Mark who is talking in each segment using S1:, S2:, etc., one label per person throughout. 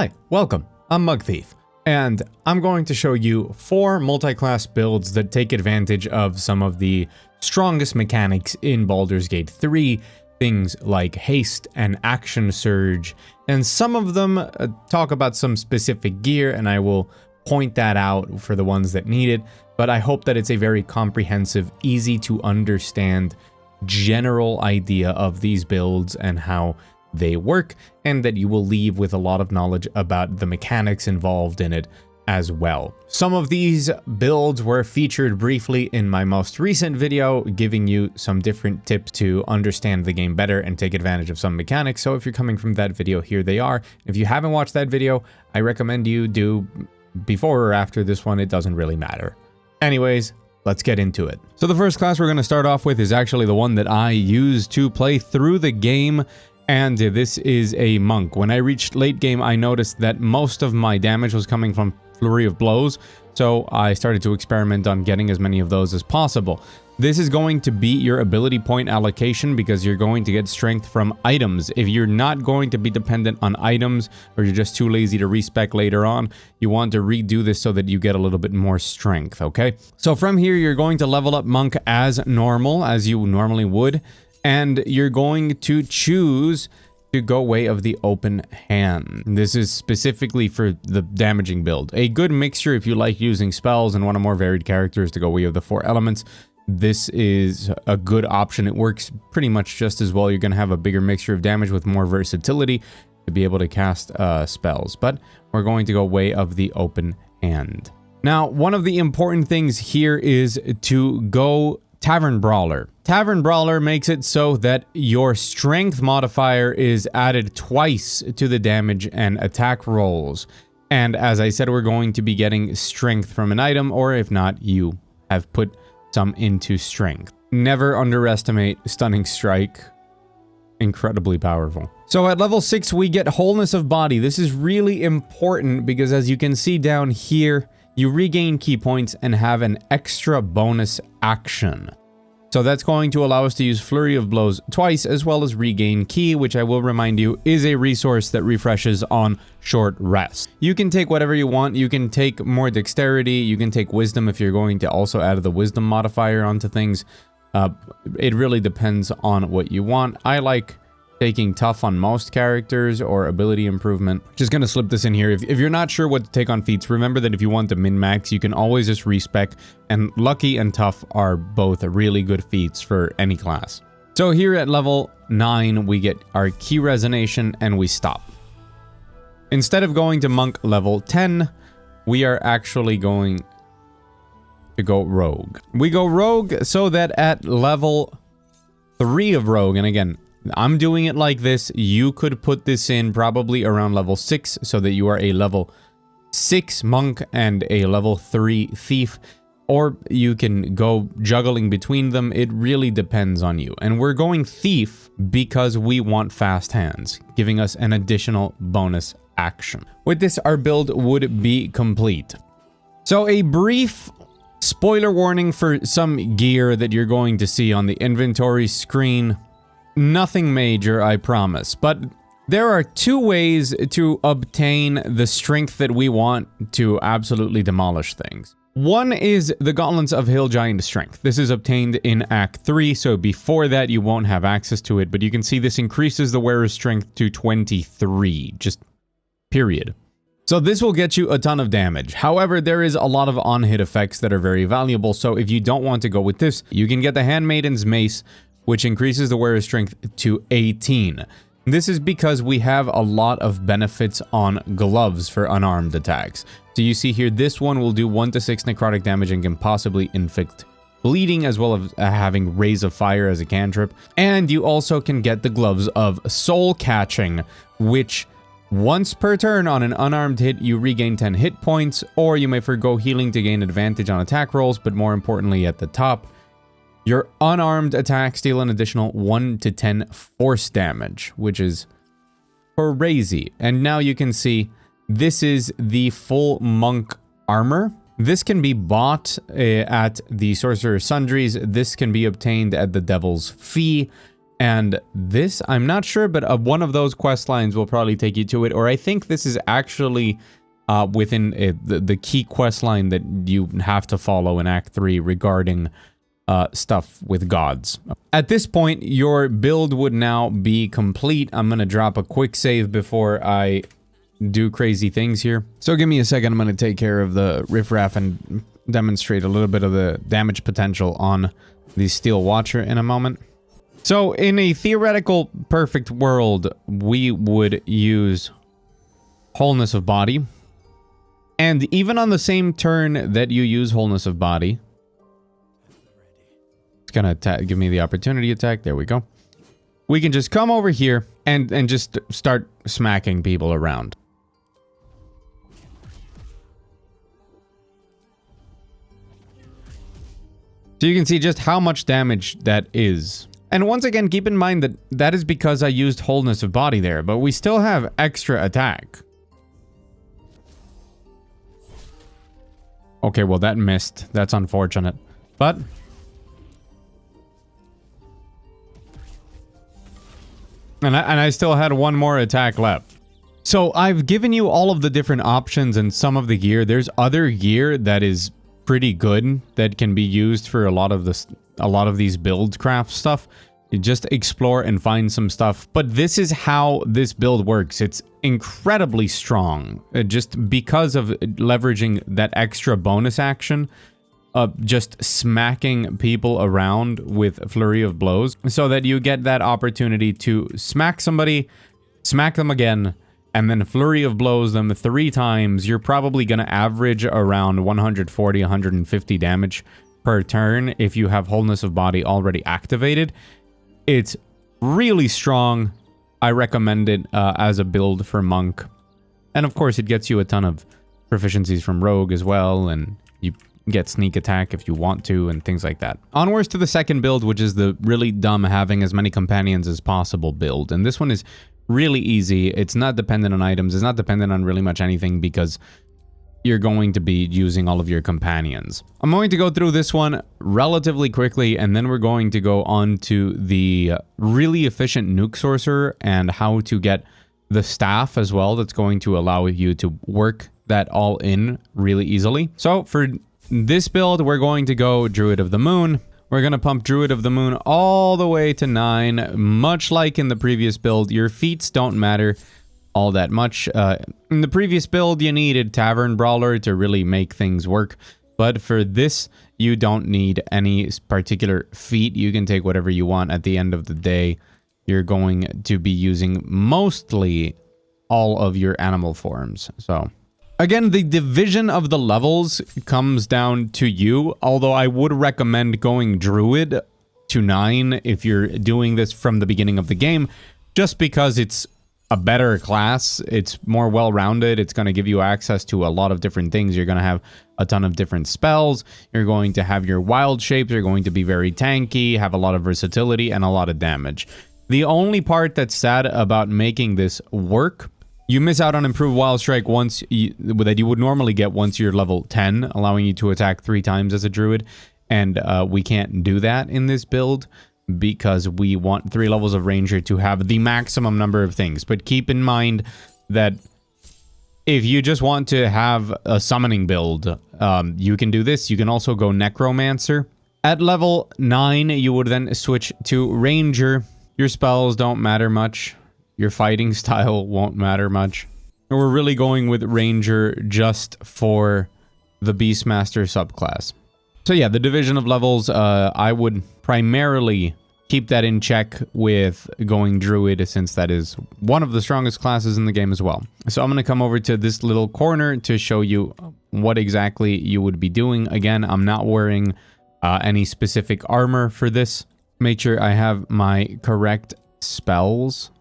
S1: Hi, welcome. I'm Mug Thief, and I'm going to show you 4 multi-class builds that take advantage of some of the strongest mechanics in Baldurs Gate 3, things like Haste and Action Surge, and some of them talk about some specific gear, and I will point that out for the ones that need it, but I hope that it's a very comprehensive, easy to understand general idea of these builds and how they work, and that you will leave with a lot of knowledge about the mechanics involved in it as well. Some of these builds were featured briefly in my most recent video, giving you some different tips to understand the game better and take advantage of some mechanics. So if you're coming from that video, here they are. If you haven't watched that video, I recommend you do before or after this one. It doesn't really matter. Anyways, let's get into it. So the first class we're going to start off with is actually the one that I use to play through the game, and this is a monk. When I reached late game, I noticed that most of my damage was coming from Flurry of blows, so I started to experiment on getting as many of those as possible. This is going to be your ability point allocation because you're going to get strength from items. If you're not going to be dependent on items, or you're just too lazy to respec later on, you want to redo this so that you get a little bit more strength, okay? So from here, you're going to level up monk as normal, as you normally would, and you're going to choose to go way of the open hand. This is specifically for the damaging build. A good mixture if you like using spells and want a more varied characters to go way of the 4 elements. This is a good option. It works pretty much just as well. You're going to have a bigger mixture of damage with more versatility to be able to cast spells. But we're going to go way of the open hand. Now, one of the important things here is to go Tavern Brawler. Tavern Brawler makes it so that your strength modifier is added twice to the damage and attack rolls. And as I said, we're going to be getting strength from an item, or if not, you have put some into strength. Never underestimate Stunning Strike. Incredibly powerful. So at level 6, we get Wholeness of Body. This is really important because as you can see down here, you regain key points and have an extra bonus action. So that's going to allow us to use Flurry of Blows twice, as well as regain key, which I will remind you is a resource that refreshes on short rest. You can take whatever you want. You can take more dexterity. You can take wisdom if you're going to also add the wisdom modifier onto things. It really depends on what you want. I like taking tough on most characters or ability improvement. Just gonna slip this in here. If you're not sure what to take on feats, remember that if you want to min-max, you can always just respec, and lucky and tough are both really good feats for any class. So here at level 9, we get our key resonation and we stop. Instead of going to monk level 10, we are actually going to go rogue. We go rogue so that at level 3 of rogue, and again, I'm doing it like this. You could put this in probably around level 6 so that you are a level 6 monk and a level 3 thief, or you can go juggling between them. It really depends on you. And we're going thief because we want fast hands, giving us an additional bonus action. With this, our build would be complete. So a brief spoiler warning for some gear that you're going to see on the inventory screen. Nothing major, I promise, but there are 2 ways to obtain the strength that we want to absolutely demolish things. One is the Gauntlets of Hill Giant Strength. This is obtained in Act 3, so before that you won't have access to it, but you can see this increases the wearer's strength to 23, just period. So this will get you a ton of damage. However, there is a lot of on-hit effects that are very valuable, so if you don't want to go with this, you can get the Handmaiden's Mace, which increases the wearer's strength to 18. This is because we have a lot of benefits on gloves for unarmed attacks. So you see here, this one will do 1 to 6 necrotic damage and can possibly inflict bleeding, as well as having Rays of Fire as a cantrip. And you also can get the gloves of Soul Catching, which once per turn on an unarmed hit, you regain 10 hit points, or you may forgo healing to gain advantage on attack rolls, but more importantly at the top, your unarmed attacks deal an additional 1 to 10 force damage, which is crazy. And now you can see this is the full monk armor. This can be bought at the Sorcerer Sundries. This can be obtained at the Devil's Fee. And this, I'm not sure, but one of those quest lines will probably take you to it. Or I think this is actually within the key quest line that you have to follow in Act 3 regarding stuff with gods. At this point, your build would now be complete. I'm going to drop a quick save before I do crazy things here. So give me a second. I'm going to take care of the riffraff and demonstrate a little bit of the damage potential on the Steel Watcher in a moment. So in a theoretical perfect world, we would use Wholeness of Body. And even on the same turn that you use Wholeness of Body, it's gonna give me the opportunity attack. There we go. We can just come over here and just start smacking people around. So you can see just how much damage that is. And once again, keep in mind that that is because I used Wholeness of Body there, but we still have extra attack. Okay, well that missed. That's unfortunate. But and I still had one more attack left. So I've given you all of the different options and some of the gear. There's other gear that is pretty good that can be used for a lot of these build craft stuff. You just explore and find some stuff. But this is how this build works. It's incredibly strong just because of leveraging that extra bonus action of just smacking people around with Flurry of Blows, so that you get that opportunity to smack somebody, smack them again, and then Flurry of Blows them 3 times. You're probably going to average around 140, 150 damage per turn if you have Wholeness of Body already activated. It's really strong. I recommend it as a build for Monk. And of course, it gets you a ton of proficiencies from Rogue as well, and you get sneak attack if you want to, and things like that. Onwards to the second build, which is the really dumb having as many companions as possible build. And this one is really easy. It's not dependent on items. It's not dependent on really much anything because you're going to be using all of your companions. I'm going to go through this one relatively quickly, and then we're going to go on to the really efficient Nuke Sorcerer and how to get the staff as well. That's going to allow you to work that all in really easily. So for this build, we're going to go Druid of the Moon. We're going to pump Druid of the Moon all the way to 9. Much like in the previous build, your feats don't matter all that much. In the previous build, you needed Tavern Brawler to really make things work. But for this, you don't need any particular feat. You can take whatever you want. At the end of the day, you're going to be using mostly all of your animal forms. So again, the division of the levels comes down to you, although I would recommend going Druid to 9 if you're doing this from the beginning of the game, just because it's a better class. It's more well-rounded. It's going to give you access to a lot of different things. You're going to have a ton of different spells. You're going to have your wild shapes. You're going to be very tanky, have a lot of versatility, and a lot of damage. The only part that's sad about making this work, you miss out on improved Wild Strike that you would normally get once you're level 10, allowing you to attack 3 times as a druid. And we can't do that in this build because we want 3 levels of Ranger to have the maximum number of things. But keep in mind that if you just want to have a summoning build, you can do this. You can also go Necromancer. At level 9, you would then switch to Ranger. Your spells don't matter much. Your fighting style won't matter much. And we're really going with Ranger just for the Beastmaster subclass. So yeah, the division of levels, I would primarily keep that in check with going Druid, since that is one of the strongest classes in the game as well. So I'm going to come over to this little corner to show you what exactly you would be doing. Again, I'm not wearing any specific armor for this. Make sure I have my correct spells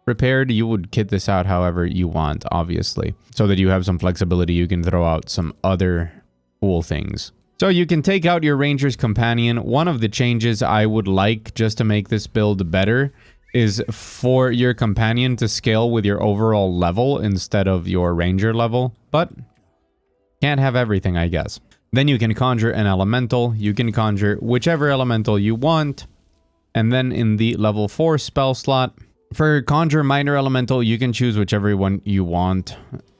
S1: prepared. You would kit this out however you want, obviously, so that you have some flexibility. You can throw out some other cool things. So you can take out your Ranger's Companion. One of the changes I would like, just to make this build better, is for your Companion to scale with your overall level instead of your Ranger level. But can't have everything, I guess. Then you can conjure an Elemental. You can conjure whichever Elemental you want. And then in the level 4 spell slot, for Conjure Minor Elemental, you can choose whichever one you want.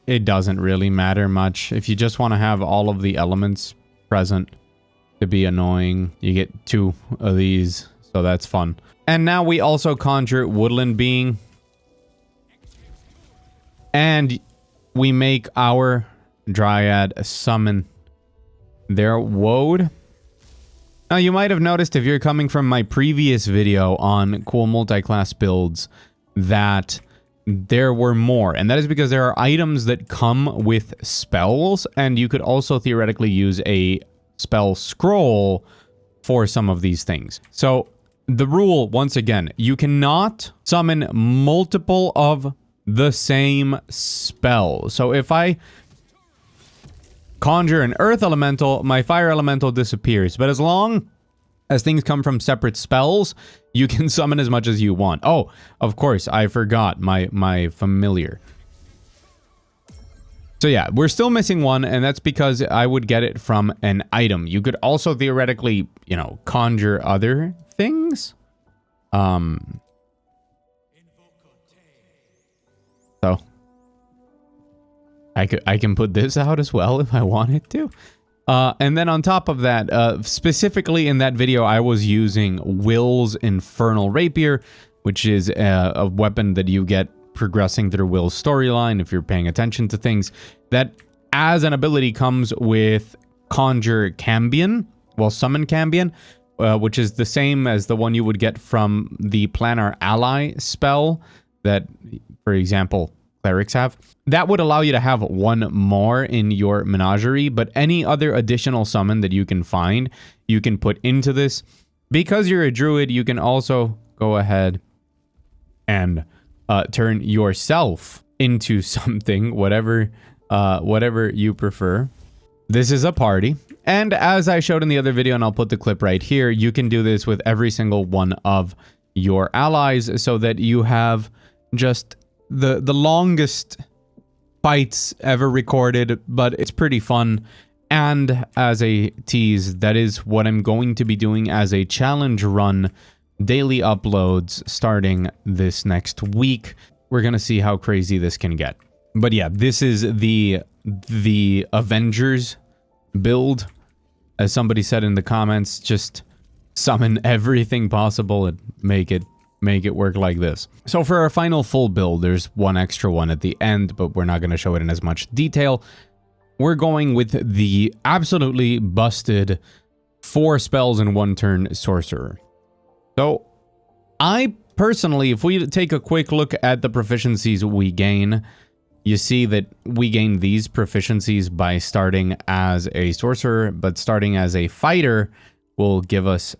S1: It doesn't really matter much. If you just want to have all of the elements present to be annoying, you get 2 of these, so that's fun. And now we also conjure Woodland Being. And we make our Dryad summon their Woad. Now, you might have noticed if you're coming from my previous video on cool multi-class builds that there were more, and that is because there are items that come with spells, and you could also theoretically use a spell scroll for some of these things. So the rule, once again, you cannot summon multiple of the same spell. So if I conjure an earth elemental, my fire elemental disappears. But as long as things come from separate spells, you can summon as much as you want. Oh, of course, I forgot my familiar. So yeah, we're still missing one, and that's because I would get it from an item. You could also theoretically, you know, conjure other things. So I can put this out as well if I wanted to. And then on top of that, specifically in that video, I was using Will's Infernal Rapier, which is a weapon that you get progressing through Will's storyline if you're paying attention to things. That, as an ability, comes with Conjure Cambion, well, Summon Cambion, which is the same as the one you would get from the Planar Ally spell that, for example, clerics have. That would allow you to have one more in your menagerie, but any other additional summon that you can find, you can put into this. Because you're a druid, you can also go ahead and turn yourself into something, whatever you prefer. This is a party, and as I showed in the other video, and I'll put the clip right here, you can do this with every single one of your allies so that you have just the longest fights ever recorded, but it's pretty fun. And as a tease, that is what I'm going to be doing as a challenge run, daily uploads starting this next week. We're gonna see how crazy this can get. But yeah, this is the Avengers build. As somebody said in the comments, just summon everything possible and make it work like this. So for our final full build, there's one extra one at the end, but we're not going to show it in as much detail. We're going with the absolutely busted 4 spells in 1 turn sorcerer. So I personally, if we take a quick look at the proficiencies we gain, you see that we gain these proficiencies by starting as a sorcerer, but starting as a fighter will give us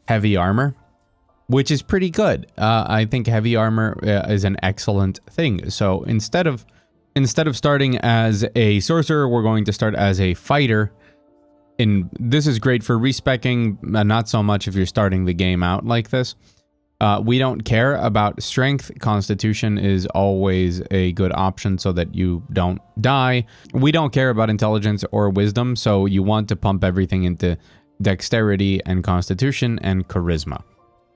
S1: heavy armor, which is pretty good. I think heavy armor is an excellent thing. So instead of starting as a sorcerer, we're going to start as a fighter. And this is great for respecking, not so much if you're starting the game out like this. We don't care about strength. Constitution is always a good option so that you don't die. We don't care about intelligence or wisdom, so you want to pump everything into dexterity and constitution and charisma.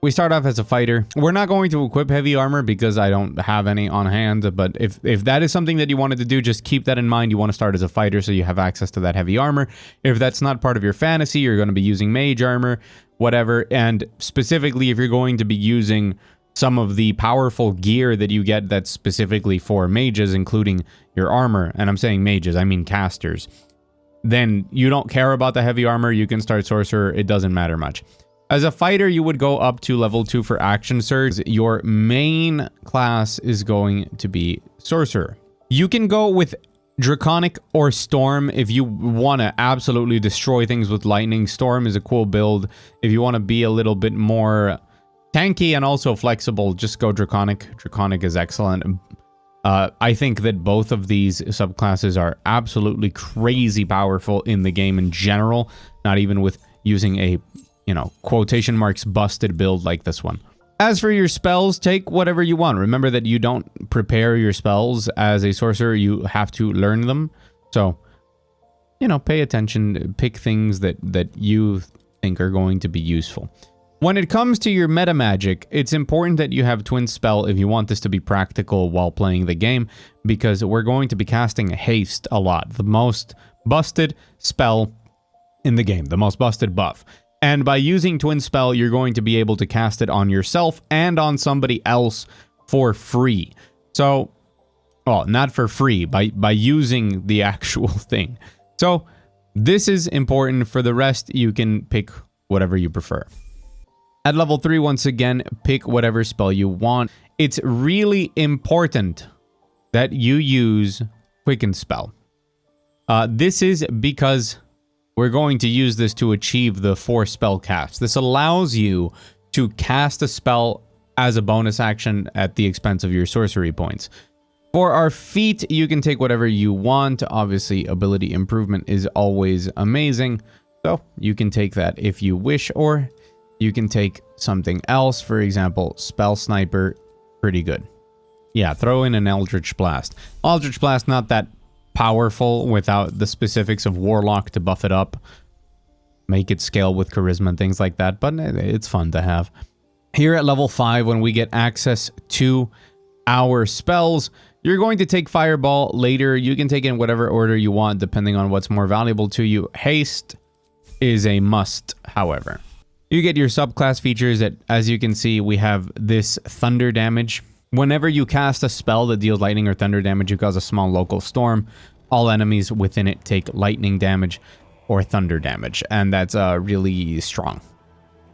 S1: We start off as a fighter. We're not going to equip heavy armor because I don't have any on hand, but if that is something that you wanted to do, just keep that in mind. You want to start as a fighter so you have access to that heavy armor. If that's not part of your fantasy, you're going to be using mage armor, whatever. And specifically, if you're going to be using some of the powerful gear that you get that's specifically for mages, including your armor, and I'm saying mages, I mean casters, then you don't care about the heavy armor. You can start sorcerer. It doesn't matter much. As a fighter, you would go up to level 2 for action surge. Your main class is going to be sorcerer. You can go with draconic or storm if you want to absolutely destroy things with lightning. Storm is a cool build. If you want to be a little bit more tanky and also flexible, just go draconic. Draconic is excellent. I think that both of these subclasses are absolutely crazy powerful in the game in general, not even with using a, you know, quotation marks busted build like this one. As for your spells, take whatever you want. Remember that you don't prepare your spells as a sorcerer, you have to learn them. So, you know, pay attention, pick things that you think are going to be useful. When it comes to your meta magic, it's important that you have Twin Spell if you want this to be practical while playing the game, because we're going to be casting Haste a lot, the most busted spell in the game, the most busted buff. And by using Twin Spell, you're going to be able to cast it on yourself and on somebody else for free. So, well, not for free, by using the actual thing. So, this is important. For the rest, you can pick whatever you prefer. At level 3, once again, pick whatever spell you want. It's really important that you use Quicken Spell. This is because we're going to use this to achieve the 4 spell cast. This allows you to cast a spell as a bonus action at the expense of your sorcery points. For our feat, you can take whatever you want. Obviously, ability improvement is always amazing, so you can take that if you wish, or you can take something else. For example, Spell Sniper, pretty good. Yeah, throw in an Eldritch Blast. Eldritch Blast, not that powerful without the specifics of Warlock to buff it up. Make it scale with charisma and things like that, but it's fun to have. Here at level 5, when we get access to our spells, you're going to take Fireball later. You can take it in whatever order you want, depending on what's more valuable to you. Haste is a must, however. You get your subclass features that, as you can see, we have this thunder damage. Whenever you cast a spell that deals lightning or thunder damage, you cause a small local storm. All enemies within it take lightning damage or thunder damage, and that's really strong.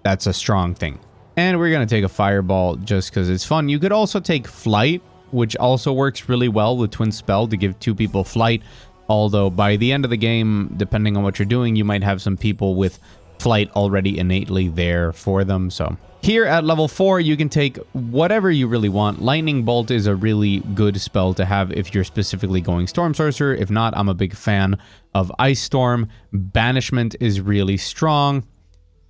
S1: That's a strong thing. And we're going to take a Fireball just because it's fun. You could also take Flight, which also works really well with Twin Spell to give 2 people Flight. Although by the end of the game, depending on what you're doing, you might have some people with Flight already innately there for them. So here at level 4, you can take whatever you really want. Lightning Bolt is a really good spell to have if you're specifically going Storm Sorcerer. If not, I'm a big fan of Ice Storm. Banishment is really strong.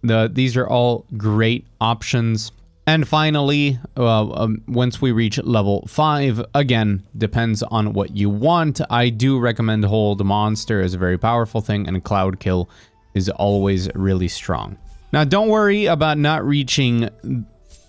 S1: These are all great options. And finally, once we reach level 5, again, depends on what you want. I do recommend Hold Monster as a very powerful thing, and Cloud Kill is always really strong. Now, don't worry about not reaching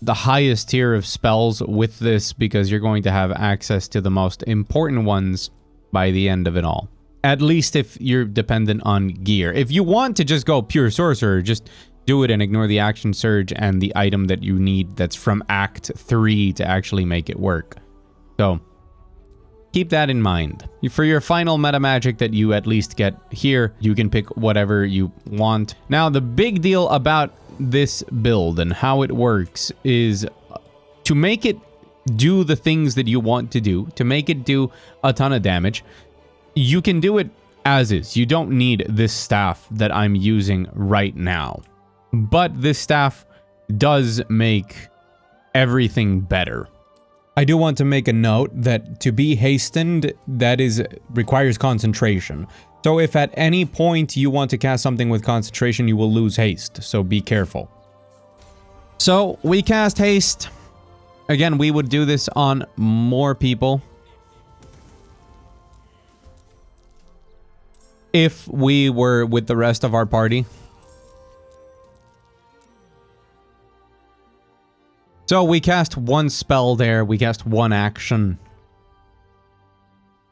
S1: the highest tier of spells with this, because you're going to have access to the most important ones by the end of it all. At least if you're dependent on gear. If you want to just go pure sorcerer, just do it and ignore the action surge and the item that you need that's from Act 3 to actually make it work. So keep that in mind. For your final meta magic that you at least get here, you can pick whatever you want. Now, the big deal about this build and how it works is to make it do the things that you want to do, to make it do a ton of damage, you can do it as is. You don't need this staff that I'm using right now. But this staff does make everything better. I do want to make a note that to be hastened, requires concentration. So if at any point you want to cast something with concentration, you will lose haste. So be careful. So we cast Haste. Again, we would do this on more people if we were with the rest of our party. So we cast 1 spell there, we cast 1 action.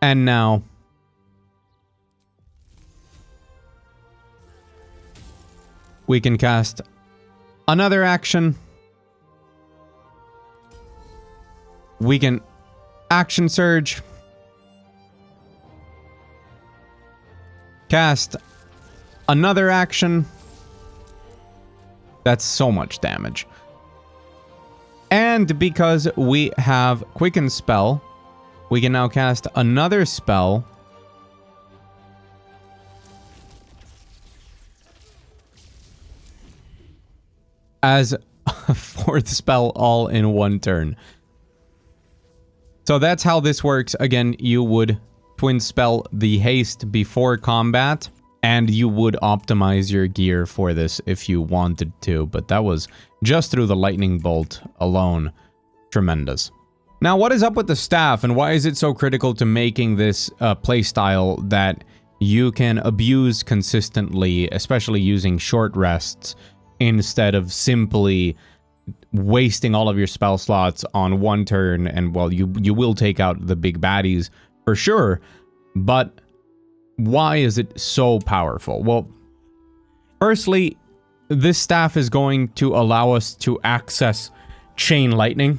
S1: And now we can cast another action. We can action surge. Cast another action. That's so much damage. And because we have Quicken Spell, we can now cast another spell. As a 4th spell all in 1 turn. So that's how this works. Again, you would Twin Spell the Haste before combat, and you would optimize your gear for this if you wanted to, but that was just through the Lightning Bolt alone. Tremendous. Now, what is up with the staff, and why is it so critical to making this playstyle that you can abuse consistently, especially using short rests? instead of simply wasting all of your spell slots on one turn. And well, you will take out the big baddies for sure, but why is it so powerful? Well, firstly, this staff is going to allow us to access chain lightning.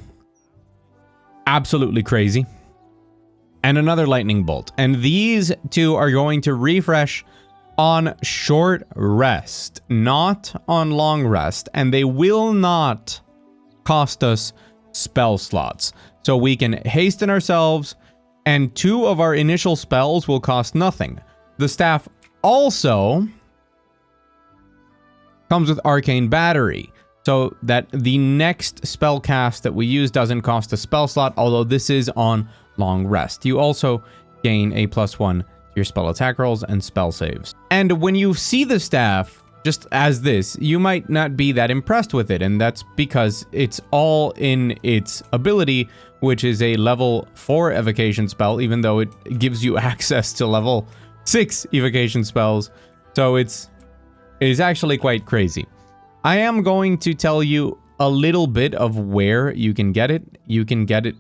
S1: Absolutely crazy. And another lightning bolt. And these two are going to refresh on short rest, not on long rest. And they will not cost us spell slots. So we can hasten ourselves, and 2 of our initial spells will cost nothing. The staff also comes with Arcane Battery, so that the next spell cast that we use doesn't cost a spell slot, although this is on long rest. You also gain a +1 to your spell attack rolls and spell saves. And when you see the staff just as this, you might not be that impressed with it, and that's because it's all in its ability, which is a level 4 evocation spell, even though it gives you access to level 6 evocation spells. So it's actually quite crazy. I am going to tell you a little bit of where you can get it. You can get it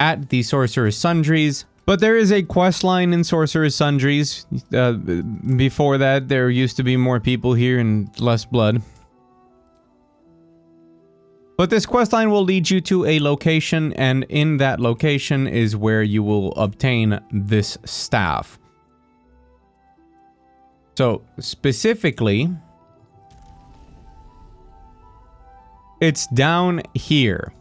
S1: at the Sorcerer's Sundries, but there is a quest line in Sorcerer's Sundries. Before that, there used to be more people here and less blood. But this quest line will lead you to a location, and in that location is where you will obtain this staff. So, specifically, it's down here.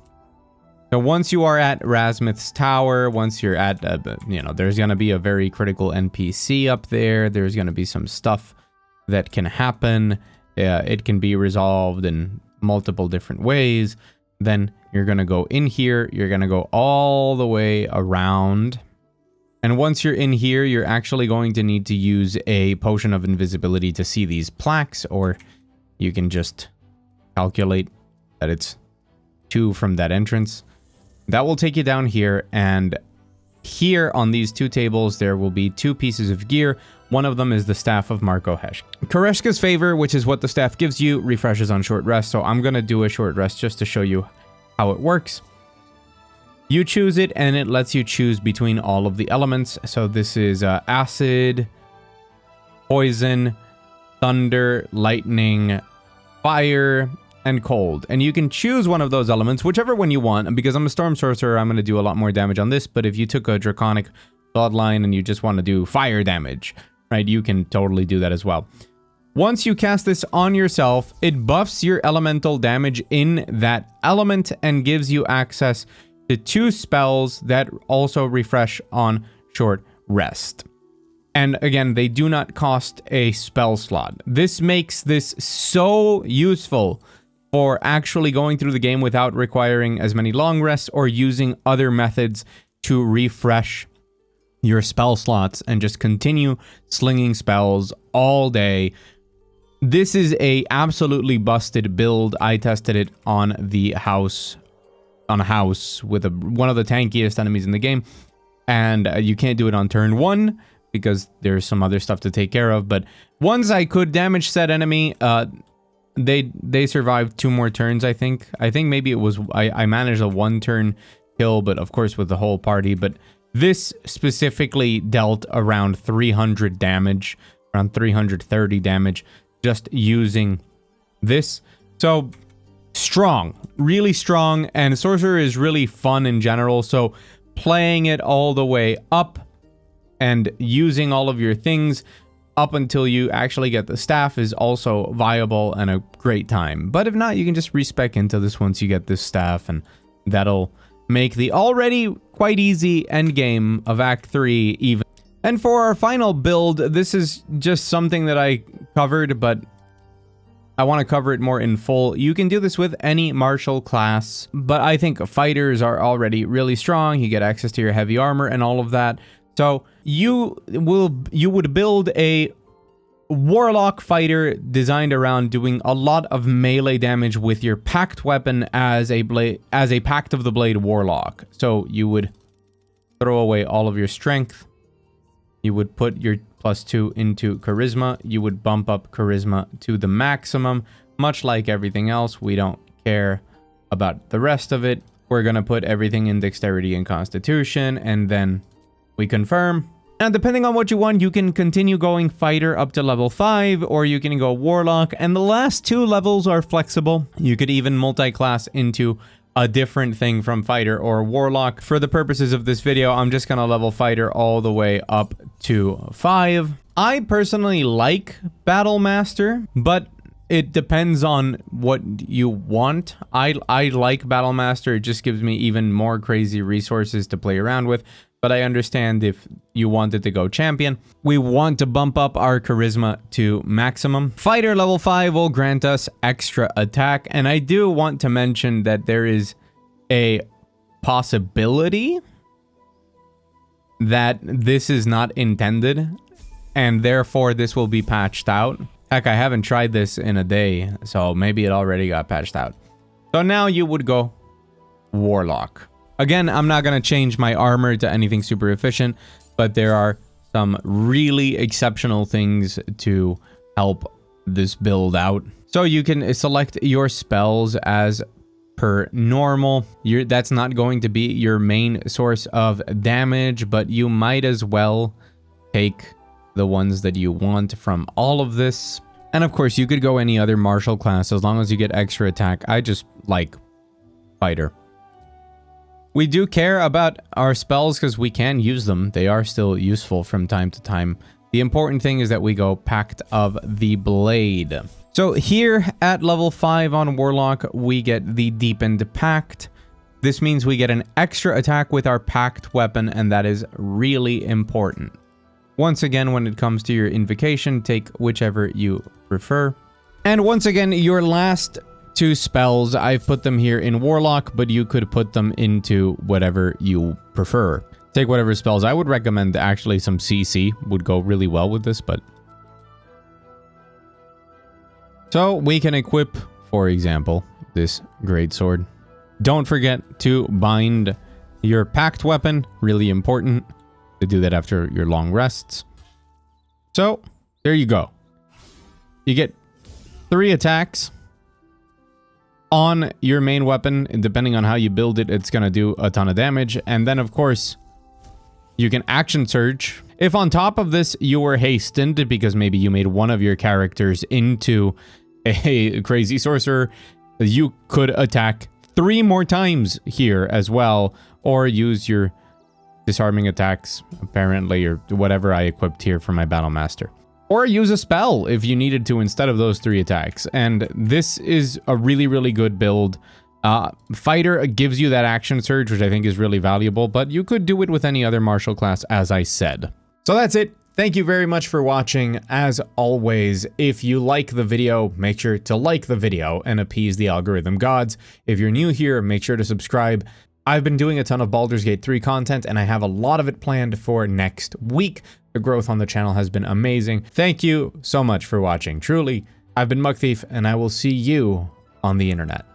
S1: So once you are at Rasmuth's Tower, once you're at, there's going to be a very critical NPC up there. There's going to be some stuff that can happen. It can be resolved in multiple different ways. Then you're going to go in here. You're going to go all the way around. And once you're in here, you're actually going to need to use a potion of invisibility to see these plaques, or you can just calculate that it's 2 from that entrance. That will take you down here, and here on these 2 tables, there will be 2 pieces of gear. One of them is the Staff of Marco Hesh. Koreshka's Favor, which is what the staff gives you, refreshes on short rest, so I'm going to do a short rest just to show you how it works. You choose it, and it lets you choose between all of the elements. So this is acid, poison, thunder, lightning, fire, and cold. And you can choose one of those elements, whichever one you want. And because I'm a storm sorcerer, I'm going to do a lot more damage on this. But if you took a draconic bloodline and you just want to do fire damage, right, you can totally do that as well. Once you cast this on yourself, it buffs your elemental damage in that element and gives you access to 2 spells that also refresh on short rest. And again, they do not cost a spell slot. This makes this so useful for actually going through the game without requiring as many long rests or using other methods to refresh your spell slots and just continue slinging spells all day. This is a absolutely busted build. I tested it on a house with one of the tankiest enemies in the game, and you can't do it on turn 1 because there's some other stuff to take care of. But once I could damage said enemy, they survived 2 more turns. I think maybe it was I managed a 1-turn kill, but of course with the whole party. But this specifically dealt around 300 damage, around 330 damage, just using this. So strong, really strong, and Sorcerer is really fun in general, so playing it all the way up and using all of your things up until you actually get the staff is also viable and a great time. But if not, you can just respec into this once you get this staff, and that'll make the already quite easy end game of Act 3 even. And for our final build, this is just something that I covered, but I want to cover it more in full. You can do this with any martial class, but I think fighters are already really strong. You get access to your heavy armor and all of that. So you would build a Warlock fighter designed around doing a lot of melee damage with your packed weapon as a Pact of the Blade Warlock. So you would throw away all of your strength. you would put your +2 into charisma. You would bump up charisma to the maximum. Much like everything else, we don't care about the rest of it. We're going to put everything in dexterity and constitution, and then we confirm. And depending on what you want, you can continue going fighter up to level 5, or you can go warlock. And the last 2 levels are flexible. You could even multi-class into a different thing from fighter or warlock. For the purposes of this video, I'm just going to level fighter all the way up to 5. I personally like Battle Master, but it depends on what you want. I like Battle Master. It just gives me even more crazy resources to play around with. But I understand if you wanted to go champion. We want to bump up our charisma to maximum. Fighter level 5 will grant us extra attack. And I do want to mention that there is a possibility that this is not intended, and therefore this will be patched out. Heck, I haven't tried this in a day, so maybe it already got patched out. So now you would go Warlock. Again, I'm not going to change my armor to anything super efficient, but there are some really exceptional things to help this build out. So you can select your spells as per normal. That's not going to be your main source of damage, but you might as well take the ones that you want from all of this. And of course, you could go any other martial class as long as you get extra attack. I just like fighter. We do care about our spells because we can use them. They are still useful from time to time. The important thing is that we go Pact of the Blade. So here at level 5 on Warlock, we get the Deepened Pact. This means we get an extra attack with our Pact weapon, and that is really important. Once again, when it comes to your invocation, take whichever you prefer. And once again, your last 2 spells, I've put them here in Warlock, but you could put them into whatever you prefer. Take whatever spells. I would recommend actually some CC would go really well with this, but... So we can equip, for example, this greatsword. Don't forget to bind your Pact weapon, really important to do that after your long rests. So there you go. You get 3 attacks on your main weapon, and depending on how you build it, it's going to do a ton of damage. And then, of course, you can action surge. If on top of this, you were hastened because maybe you made one of your characters into a crazy sorcerer, you could attack 3 more times here as well, or use your disarming attacks, apparently, or whatever I equipped here for my Battle Master. Or use a spell if you needed to instead of those 3 attacks. And this is a really, really good build. Fighter gives you that action surge, which I think is really valuable, but you could do it with any other martial class, as I said. So that's it. Thank you very much for watching. As always, if you like the video, make sure to like the video and appease the algorithm gods. If you're new here, make sure to subscribe. I've been doing a ton of Baldur's Gate 3 content, and I have a lot of it planned for next week. The growth on the channel has been amazing. Thank you so much for watching. Truly, I've been Muck Thief, and I will see you on the internet.